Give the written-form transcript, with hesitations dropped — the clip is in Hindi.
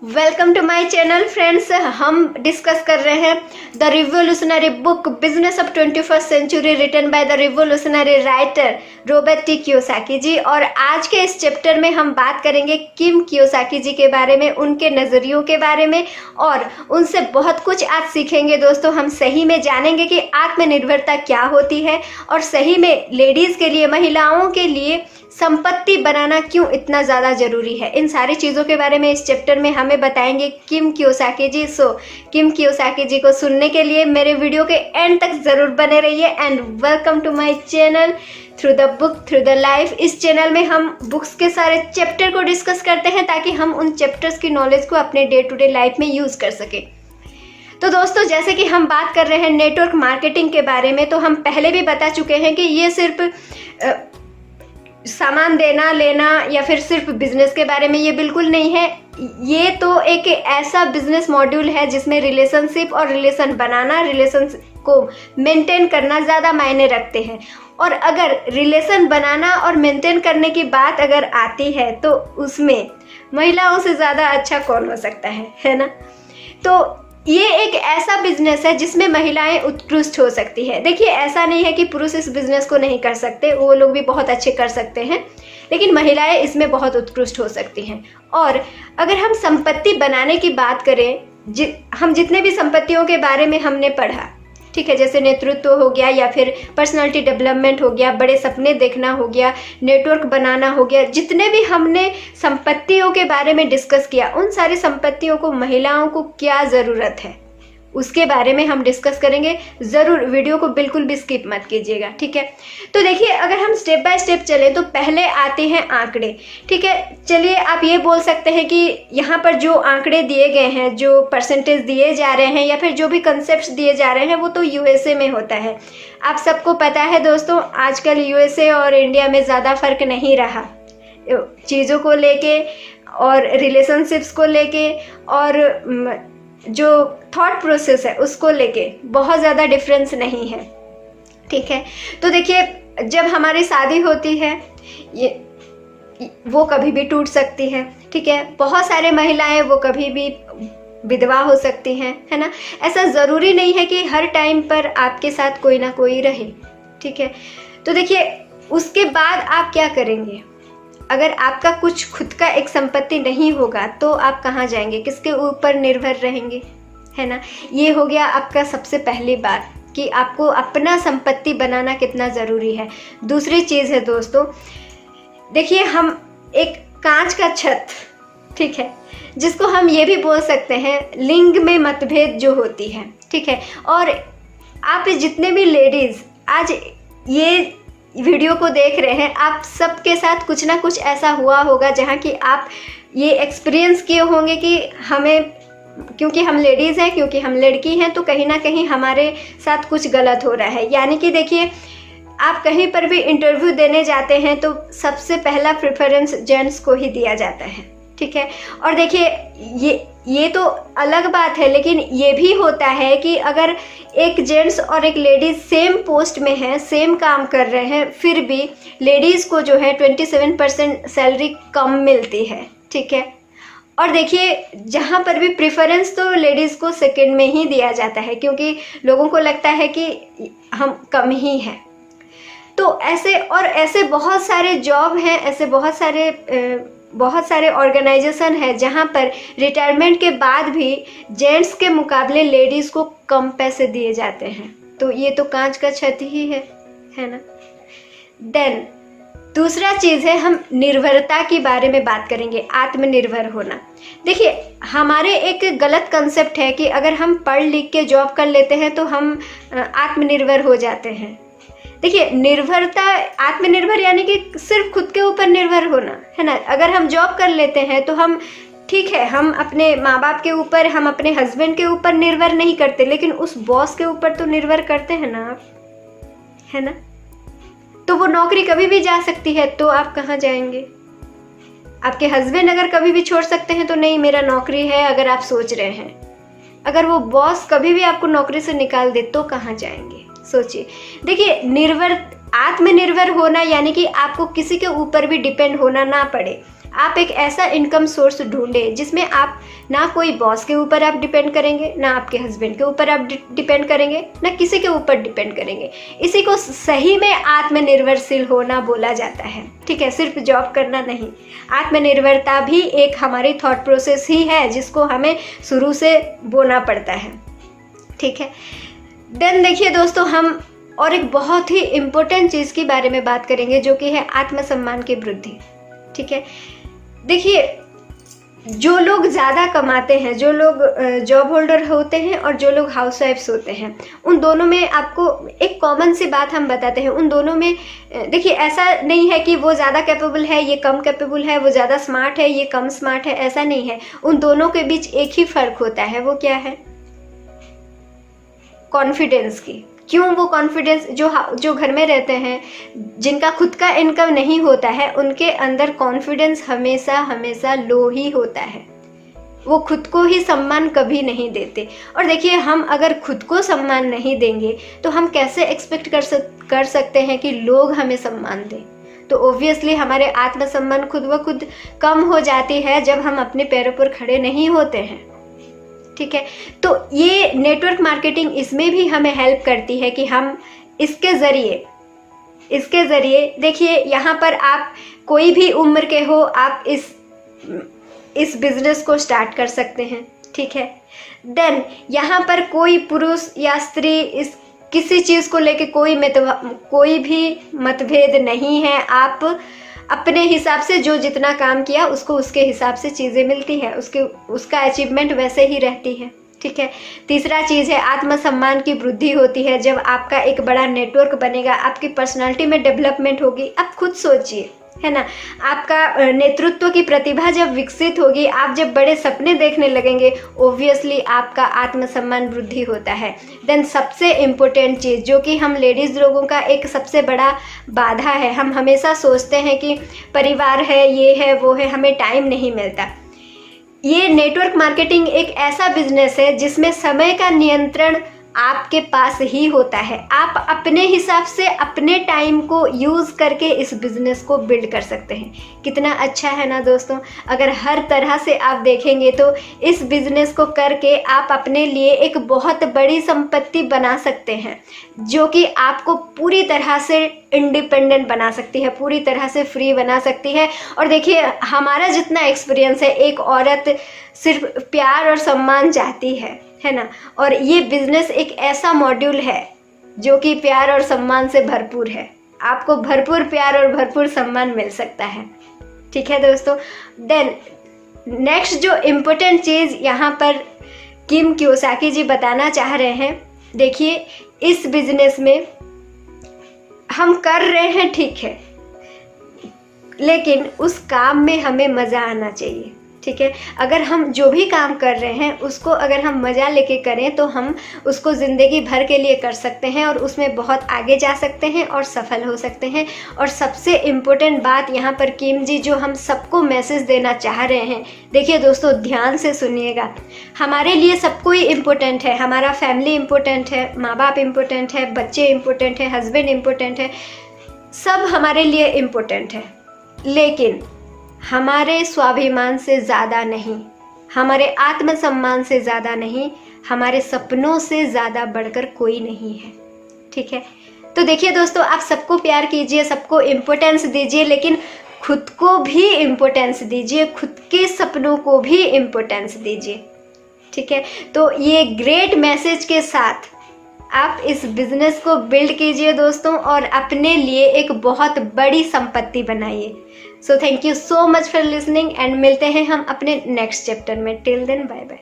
Welcome to my channel friends. हम डिस्कस कर रहे हैं the revolutionary book business of 21st century written by the revolutionary writer Robert T Kiyosaki ji. और आज के इस चैप्टर में हम बात करेंगे किम कियोसाकी जी के बारे में, उनके नज़रियों के बारे में, और उनसे बहुत कुछ आज सीखेंगे दोस्तों। हम सही में जानेंगे कि आत्मनिर्भरता क्या होती है और सही में लेडीज़ के लिए, महिलाओं के लिए संपत्ति बनाना क्यों इतना ज़्यादा ज़रूरी है। इन सारी चीज़ों के बारे में इस चैप्टर में हमें बताएंगे किम कियोसाकी जी। सो किम कियोसाकी जी को सुनने के लिए मेरे वीडियो के एंड तक ज़रूर बने रहिए। And welcome to my channel through the book through the life. इस चैनल में हम बुक्स के सारे चैप्टर को डिस्कस करते हैं ताकि हम उन चैप्टर्स की नॉलेज को अपने डे टू डे लाइफ में यूज़ कर सकें। तो दोस्तों, जैसे कि हम बात कर रहे हैं नेटवर्क मार्केटिंग के बारे में, तो हम पहले भी बता चुके हैं कि ये सिर्फ सामान देना लेना या फिर सिर्फ बिजनेस के बारे में ये बिल्कुल नहीं है। ये तो एक ऐसा बिजनेस मॉड्यूल है जिसमें रिलेशनशिप और रिलेशन बनाना, रिलेशन को मेंटेन करना ज़्यादा मायने रखते हैं। और अगर रिलेशन बनाना और मेंटेन करने की बात अगर आती है तो उसमें महिलाओं से ज़्यादा अच्छा कौन हो सकता है ना। तो ये एक ऐसा बिजनेस है जिसमें महिलाएं उत्कृष्ट हो सकती है। देखिए, ऐसा नहीं है कि पुरुष इस बिजनेस को नहीं कर सकते, वो लोग भी बहुत अच्छे कर सकते हैं, लेकिन महिलाएं इसमें बहुत उत्कृष्ट हो सकती हैं। और अगर हम संपत्ति बनाने की बात करें, हम जितने भी संपत्तियों के बारे में हमने पढ़ा, ठीक है, जैसे नेतृत्व हो गया या फिर पर्सनालिटी डेवलपमेंट हो गया, बड़े सपने देखना हो गया, नेटवर्क बनाना हो गया, जितने भी हमने संपत्तियों के बारे में डिस्कस किया, उन सारी संपत्तियों को महिलाओं को क्या ज़रूरत है उसके बारे में हम डिस्कस करेंगे। ज़रूर वीडियो को बिल्कुल भी स्किप मत कीजिएगा, ठीक है। तो देखिए, अगर हम स्टेप बाय स्टेप चलें तो पहले आते हैं आंकड़े, ठीक है। चलिए, आप ये बोल सकते हैं कि यहाँ पर जो आंकड़े दिए गए हैं, जो परसेंटेज दिए जा रहे हैं या फिर जो भी कंसेप्ट दिए जा रहे हैं, वो तो यूएसए में होता है। आप सबको पता है दोस्तों, आजकल यूएसए और इंडिया में ज़्यादा फर्क नहीं रहा चीज़ों को लेके और रिलेशनशिप्स को लेके और जो थॉट प्रोसेस है उसको लेके बहुत ज़्यादा डिफरेंस नहीं है, ठीक है। तो देखिए, जब हमारी शादी होती है वो कभी भी टूट सकती है, ठीक है। बहुत सारे महिलाएं वो कभी भी विधवा हो सकती हैं, है ना। ऐसा ज़रूरी नहीं है कि हर टाइम पर आपके साथ कोई ना कोई रहे, ठीक है। तो देखिए, उसके बाद आप क्या करेंगे? अगर आपका कुछ खुद का एक संपत्ति नहीं होगा तो आप कहाँ जाएंगे, किसके ऊपर निर्भर रहेंगे, है ना। ये हो गया आपका सबसे पहली बात कि आपको अपना संपत्ति बनाना कितना ज़रूरी है। दूसरी चीज़ है दोस्तों, देखिए, हम एक कांच का छत, ठीक है, जिसको हम ये भी बोल सकते हैं लिंग में मतभेद जो होती है, ठीक है। और आप जितने भी लेडीज़ आज ये वीडियो को देख रहे हैं, आप सबके साथ कुछ ना कुछ ऐसा हुआ होगा जहाँ कि आप ये एक्सपीरियंस किए होंगे कि हमें, क्योंकि हम लेडीज़ हैं, क्योंकि हम लड़की हैं, तो कहीं ना कहीं हमारे साथ कुछ गलत हो रहा है। यानी कि देखिए, आप कहीं पर भी इंटरव्यू देने जाते हैं तो सबसे पहला प्रेफरेंस जेंट्स को ही दिया जाता है, ठीक है। और देखिए, ये तो अलग बात है, लेकिन ये भी होता है कि अगर एक जेंट्स और एक लेडीज़ सेम पोस्ट में है, सेम काम कर रहे हैं, फिर भी लेडीज़ को जो है 27% सैलरी कम मिलती है, ठीक है। और देखिए, जहाँ पर भी प्रेफरेंस तो लेडीज़ को सेकंड में ही दिया जाता है, क्योंकि लोगों को लगता है कि हम कम ही हैं। तो ऐसे बहुत सारे जॉब हैं, ऐसे बहुत सारे ऑर्गेनाइजेशन है जहाँ पर रिटायरमेंट के बाद भी जेंट्स के मुकाबले लेडीज़ को कम पैसे दिए जाते हैं। तो ये तो कांच का छत ही है ना। देन दूसरा चीज़ है, हम निर्भरता के बारे में बात करेंगे, आत्मनिर्भर होना। देखिए, हमारे एक गलत कंसेप्ट है कि अगर हम पढ़ लिख के जॉब कर लेते हैं तो हम आत्मनिर्भर हो जाते हैं। देखिए, निर्भरता, आत्मनिर्भर यानी कि सिर्फ खुद के ऊपर निर्भर होना, है ना। अगर हम जॉब कर लेते हैं तो हम, ठीक है, हम अपने माँ बाप के ऊपर, हम अपने हस्बैंड के ऊपर निर्भर नहीं करते, लेकिन उस बॉस के ऊपर तो निर्भर करते हैं ना आप, है ना। तो वो नौकरी कभी भी जा सकती है, तो आप कहाँ जाएंगे? आपके हस्बैंड अगर कभी भी छोड़ सकते हैं तो नहीं, मेरा नौकरी है, अगर आप सोच रहे हैं। अगर वो बॉस कभी भी आपको नौकरी से निकाल दे तो कहाँ जाएंगे? सोचिए। देखिए, आत्मनिर्भर होना यानी कि आपको किसी के ऊपर भी डिपेंड होना ना पड़े, आप एक ऐसा इनकम सोर्स ढूंढें जिसमें आप ना कोई बॉस के ऊपर आप डिपेंड करेंगे, ना आपके हस्बैंड के ऊपर आप डिपेंड करेंगे, ना किसी के ऊपर डिपेंड करेंगे। इसी को सही में आत्मनिर्भरशील होना बोला जाता है, ठीक है, सिर्फ जॉब करना नहीं। आत्मनिर्भरता भी एक हमारी थॉट प्रोसेस ही है जिसको हमें शुरू से बोना पड़ता है, ठीक है। देन देखिए दोस्तों, हम और एक बहुत ही इम्पोर्टेंट चीज़ के बारे में बात करेंगे जो कि है आत्मसम्मान की वृद्धि, ठीक है। देखिए, जो लोग ज़्यादा कमाते हैं, जो लोग जॉब होल्डर होते हैं और जो लोग हाउसवाइफ्स होते हैं, उन दोनों में आपको एक कॉमन सी बात हम बताते हैं। उन दोनों में देखिए, ऐसा नहीं है कि वो ज़्यादा कैपेबल है, ये कम कैपेबल है, वो ज़्यादा स्मार्ट है, ये कम स्मार्ट है, ऐसा नहीं है। उन दोनों के बीच एक ही फ़र्क होता है, वो क्या है? कॉन्फिडेंस की। क्यों? वो कॉन्फिडेंस जो घर में रहते हैं, जिनका खुद का इनकम नहीं होता है, उनके अंदर कॉन्फिडेंस हमेशा हमेशा लो ही होता है। वो खुद को ही सम्मान कभी नहीं देते। और देखिए, हम अगर खुद को सम्मान नहीं देंगे तो हम कैसे एक्सपेक्ट कर सकते हैं कि लोग हमें सम्मान दें? तो ओब्वियसली हमारे आत्मसम्मान खुद ब खुद कम हो जाती है जब हम अपने पैरों पर खड़े नहीं होते हैं, ठीक है। तो ये नेटवर्क मार्केटिंग इसमें भी हमें हेल्प करती है कि हम इसके ज़रिए देखिए, यहाँ पर आप कोई भी उम्र के हो, आप इस बिज़नेस को स्टार्ट कर सकते हैं, ठीक है। देन यहाँ पर कोई पुरुष या स्त्री इस किसी चीज़ को लेके कोई भी मतभेद नहीं है। आप अपने हिसाब से जो जितना काम किया उसको उसके हिसाब से चीज़ें मिलती है, उसका अचीवमेंट वैसे ही रहती है, ठीक है। तीसरा चीज़ है आत्मसम्मान की वृद्धि होती है जब आपका एक बड़ा नेटवर्क बनेगा, आपकी पर्सनालिटी में डेवलपमेंट होगी। आप खुद सोचिए, है ना, आपका नेतृत्व की प्रतिभा जब विकसित होगी, आप जब बड़े सपने देखने लगेंगे, ओब्वियसली आपका आत्मसम्मान वृद्धि होता है। देन सबसे इम्पोर्टेंट चीज़ जो कि हम लेडीज़ लोगों का एक सबसे बड़ा बाधा है, हम हमेशा सोचते हैं कि परिवार है, ये है, वो है, हमें टाइम नहीं मिलता। ये नेटवर्क मार्केटिंग एक ऐसा बिजनेस है जिसमें समय का नियंत्रण आपके पास ही होता है। आप अपने हिसाब से अपने टाइम को यूज़ करके इस बिज़नेस को बिल्ड कर सकते हैं। कितना अच्छा है ना दोस्तों? अगर हर तरह से आप देखेंगे तो इस बिज़नेस को करके आप अपने लिए एक बहुत बड़ी संपत्ति बना सकते हैं जो कि आपको पूरी तरह से इंडिपेंडेंट बना सकती है, पूरी तरह से फ्री बना सकती है। और देखिए, हमारा जितना एक्सपीरियंस है, एक औरत सिर्फ प्यार और सम्मान चाहती है ना। और ये बिज़नेस एक ऐसा मॉड्यूल है जो कि प्यार और सम्मान से भरपूर है। आपको भरपूर प्यार और भरपूर सम्मान मिल सकता है, ठीक है दोस्तों। देन नेक्स्ट जो इम्पोर्टेंट चीज़ यहाँ पर किम कियोसाकी जी बताना चाह रहे हैं, देखिए, इस बिज़नेस में हम कर रहे हैं, ठीक है, लेकिन उस काम में हमें मज़ा आना चाहिए, ठीक है। अगर हम जो भी काम कर रहे हैं उसको अगर हम मज़ा लेके करें तो हम उसको ज़िंदगी भर के लिए कर सकते हैं और उसमें बहुत आगे जा सकते हैं और सफल हो सकते हैं। और सबसे इम्पोर्टेंट बात यहाँ पर किम जी जो हम सबको मैसेज देना चाह रहे हैं, देखिए दोस्तों, ध्यान से सुनिएगा। हमारे लिए सब कोई इम्पोर्टेंट है, हमारा फैमिली इम्पोर्टेंट है, माँ बाप इम्पोर्टेंट है, बच्चे इम्पोर्टेंट है, हस्बैंड इम्पोर्टेंट है, सब हमारे लिए इम्पोर्टेंट है, लेकिन हमारे स्वाभिमान से ज़्यादा नहीं, हमारे आत्मसम्मान से ज़्यादा नहीं, हमारे सपनों से ज़्यादा बढ़कर कोई नहीं है, ठीक है। तो देखिए दोस्तों, आप सबको प्यार कीजिए, सबको इम्पोर्टेंस दीजिए, लेकिन खुद को भी इम्पोर्टेंस दीजिए, खुद के सपनों को भी इम्पोर्टेंस दीजिए, ठीक है। तो ये ग्रेट मैसेज के साथ आप इस बिज़नेस को बिल्ड कीजिए दोस्तों और अपने लिए एक बहुत बड़ी संपत्ति बनाइए। So thank you so much for listening and मिलते हैं हम अपने नेक्स्ट चैप्टर में। Till then bye bye.